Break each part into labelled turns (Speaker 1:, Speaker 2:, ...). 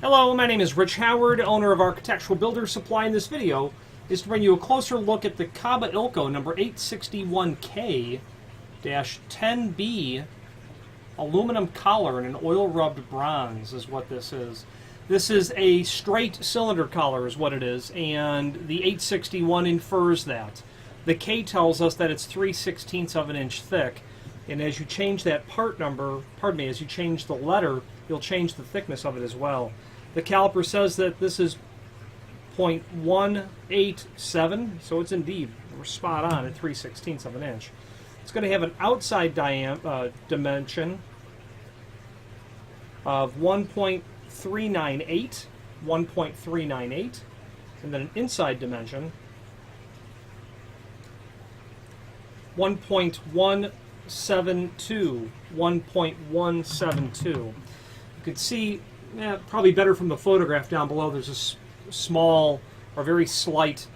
Speaker 1: Hello, my name is Rich Howard, owner of Architectural Builder Supply. In this video is to bring you a closer look at the Kaba Ilco number 861K-10B aluminum collar in an oil-rubbed bronze is what this is. This is a straight cylinder collar is what it is, and the 861 infers that. The K tells us that it's 3/16 of an inch thick, and as you change that part number, as you change the letter, you'll change the thickness of it as well. The caliper says that this is 0.187, so it's indeed, we're spot on at 3/16 of an inch. It's going to have an outside dimension of 1.398, and then an inside dimension 1.172. You can see, probably better from the photograph down below, there's a small or very slight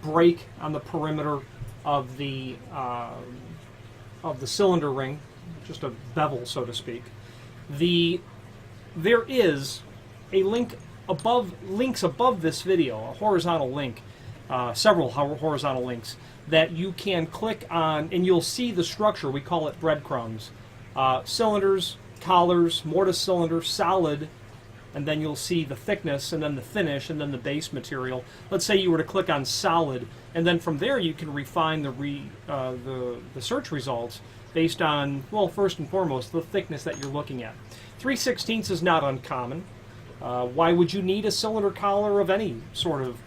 Speaker 1: break on the perimeter of the cylinder ring, just a bevel, so to speak. There is a links above this video, a horizontal link, several horizontal links that you can click on, and you'll see the structure. We call it breadcrumbs. Cylinders, collars, mortise cylinder, solid, and then you'll see the thickness, and then the finish, and then the base material. Let's say you were to click on solid, and then from there you can refine the search results based on, well, first and foremost, the thickness that you're looking at. 3/16 is not uncommon. Why would you need a cylinder collar of any sort of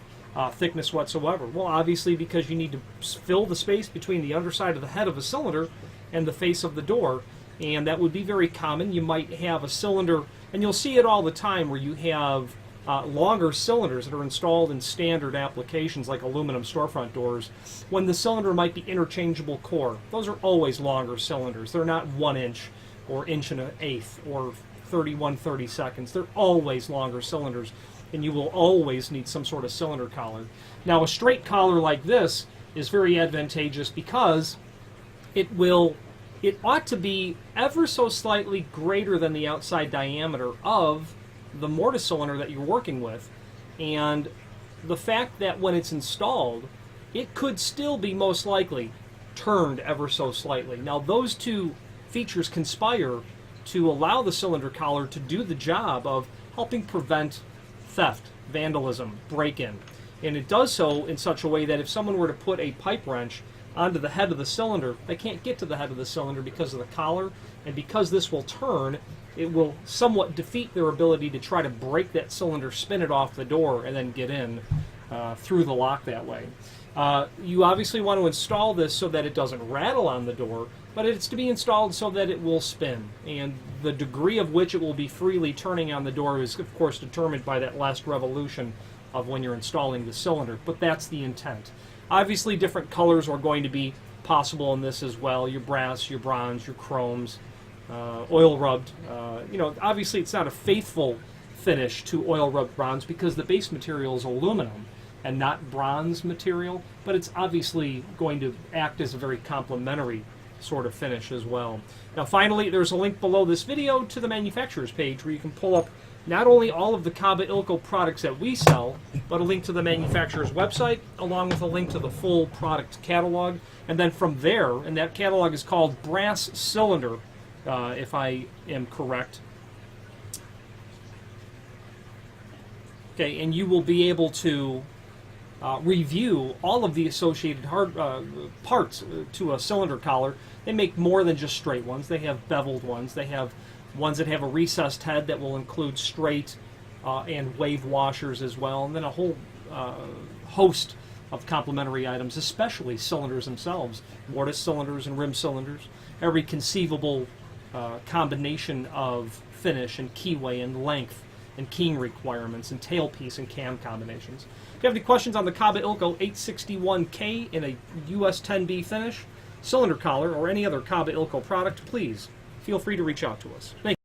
Speaker 1: thickness whatsoever? Well, obviously because you need to fill the space between the underside of the head of a cylinder and the face of the door, and that would be very common. You might have a cylinder, and you'll see it all the time, where you have longer cylinders that are installed in standard applications like aluminum storefront doors, when the cylinder might be interchangeable core. Those are always longer cylinders. They're not 1 inch or inch and an eighth or 31/32. They're always longer cylinders, and you will always need some sort of cylinder collar. Now, a straight collar like this is very advantageous because it ought to be ever so slightly greater than the outside diameter of the mortise cylinder that you're working with, and the fact that when it's installed, it could still be most likely turned ever so slightly. Now, those two features conspire to allow the cylinder collar to do the job of helping prevent theft, vandalism, break-in. And it does so in such a way that if someone were to put a pipe wrench onto the head of the cylinder, they can't get to the head of the cylinder because of the collar, and because this will turn, it will somewhat defeat their ability to try to break that cylinder, spin it off the door, and then get in through the lock that way. You obviously want to install this so that it doesn't rattle on the door, but it's to be installed so that it will spin, and the degree of which it will be freely turning on the door is, of course, determined by that last revolution of when you're installing the cylinder, but that's the intent. Obviously, different colors are going to be possible in this as well. Your brass, your bronze, your chromes, oil rubbed. Obviously it's not a faithful finish to oil rubbed bronze because the base material is aluminum and not bronze material, but it's obviously going to act as a very complementary sort of finish as well. Now, finally, there's a link below this video to the manufacturer's page where you can pull up not only all of the Kaba Ilco products that we sell, but a link to the manufacturer's website, along with a link to the full product catalog. And then from there, and that catalog is called Brass Cylinder, if I am correct. Okay, and you will be able to review all of the associated parts to a cylinder collar. They make more than just straight ones. They have beveled ones. They have ones that have a recessed head that will include straight and wave washers as well, and then a whole host of complementary items, especially cylinders themselves, mortise cylinders and rim cylinders, every conceivable combination of finish and keyway and length and keying requirements and tailpiece and cam combinations. If you have any questions on the Kaba Ilco 861K in a US 10B finish, cylinder collar, or any other Kaba Ilco product, please feel free to reach out to us. Thank you.